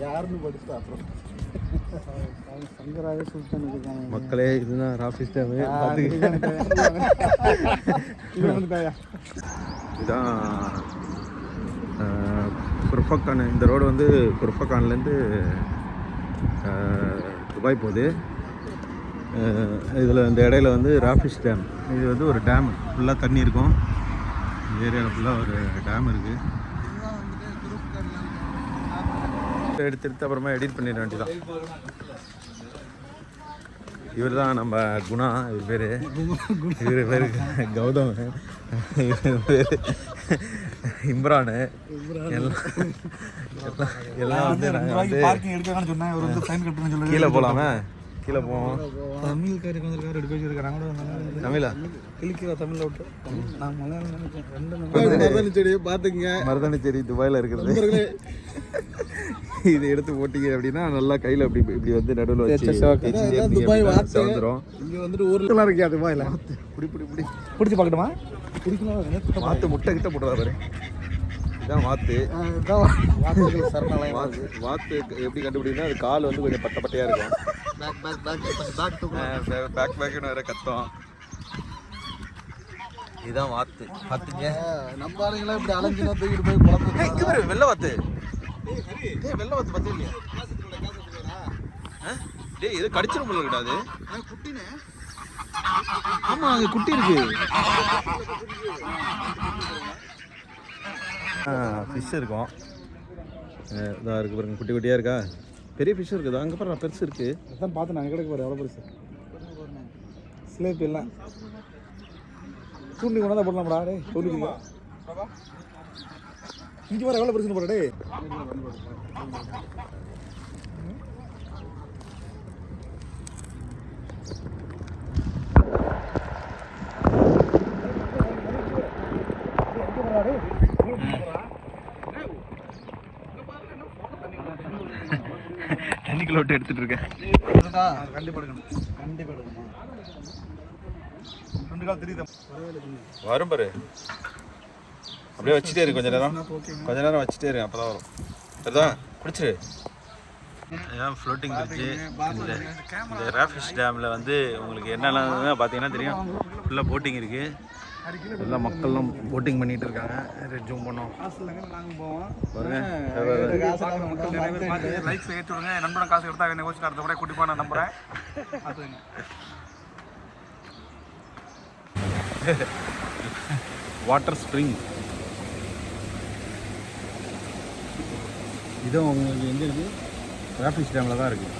யாருன்னு படிச்சுட்டா அப்புறம் சங்கராவே சுல்தான் இருக்காங்க. மக்களே இதுதான் ராஃபி டேம். இதுதான் குர்ஃபக்கான். இந்த ரோடு வந்து குர்ஃபக்கான்லேருந்து துபாய் போகுது. இதில் இந்த இடையில வந்து ராஃபிஷ் டேம். இது வந்து ஒரு டேம், ஃபுல்லாக தண்ணி இருக்கும். இந்த ஏரியாவில் ஃபுல்லாக ஒரு டேம் இருக்குது. எடுத்து அப்புறமா எடிட் பண்ணிட வேண்டியதான். இவர் தான் நம்ம குணா. இவர் பேர் கௌதம். இவர் பேர் இம்ரானு. எல்லாம் வந்து கீழே போகலாமே. கீழே போவோம். தமிழ்காரருக்கு வந்திருக்காரு, எடுக்க வச்சிருக்காங்க. தமிழா கிளிக்கிற தமிழில் விட்டு நான் மலையாளம் நினைச்சேன். பார்த்துங்க, மருதாணி செடி துபாயில் இருக்கிறது. இது எடுத்து போட்டிங்க அப்படின்னா நல்லா கையில் அப்படி இப்படி வந்து நடுவில் வச்சு துபாய் வந்துடும். இங்கே வந்துட்டு ஊர்லாம் இருக்கா துபாயில். இப்படி இப்படி இப்படி பிடிச்சி பார்க்கணுமா? பிடிக்கலாம். வாத்து முட்டை கிட்ட போட்டுறாரு. இதுதான் வாத்து. சரணாலயம். வாத்து எப்படி கண்டுபிடிக்குன்னா அது கால் வந்து கொஞ்சம் பட்டை பட்டையாக இருக்கும். பேக்குன்னு வேற கத்தம். இதுதான் வாத்து. பார்த்துங்க, நம்ம ஆளுங்களாம் இப்படி அலைஞ்சுனா தூக்கிட்டு போய் குழந்தை வெள்ளை வாத்து. வெள்ளை வாத்து பார்த்தே இல்லையா? டேய் இது கடிச்சிடும் போல இருக்காது. குட்டினே. ஆமா அங்கே குட்டி இருக்கு. ஃபிஷ் இருக்கும். இதாக இருக்குது பாருங்க, குட்டி குட்டியாக இருக்கா. பெரிய ஃபிஷ் இருக்குது. அங்கே பாரு பெருசு இருக்குது. அதான் பார்த்து நாங்கள் கிடைக்க போகிறோம். எவ்வளோ பெருசு ஸ்லேப் எல்லாம் தூண்டி கொண்டா போடலாம்டா. டே சொல்லிடுங்க இங்கே வர எவ்வளோ பெருசுன்னு போடா. டே தண்ணிக்குள்ள விட்டு எடுத்துட்டு இருக்கேன். கண்டிப்பாக எடுக்கணும். கண்டிப்பாக எடுக்கணுமா? 2 கால் தெரியுது. வரும் பாரு. அப்படியே வச்சுட்டே இருக்கு கொஞ்ச நேரம் வச்சுட்டே இருக்கு. அப்போ தான் வரும். சரிதான், பிடிச்சிரு. இதான் ஃப்ளோட்டிங் பிரிட்ஜு. இந்த ராஃபிஷ் டேமில் வந்து உங்களுக்கு என்னெல்லாம் பார்த்தீங்கன்னா தெரியும். ஃபுல்லாக போட்டிங் இருக்குது. எல்லா மக்கள்லாம் போட்டிங் பண்ணிகிட்டு இருக்காங்க. ஜூம் பண்ணோம் பாருங்க. லைக்ஸ் ஏற்றி விடுங்க. நண்பனை காசு எடுத்தா என்ன யோசிச்சு அடுத்த கூட கூட்டி போன நம்புறேன். Water spring. இதுவும் உங்களுக்கு எங்கே இருக்குது? ராஃபிஷ் டேமில் தான் இருக்குது.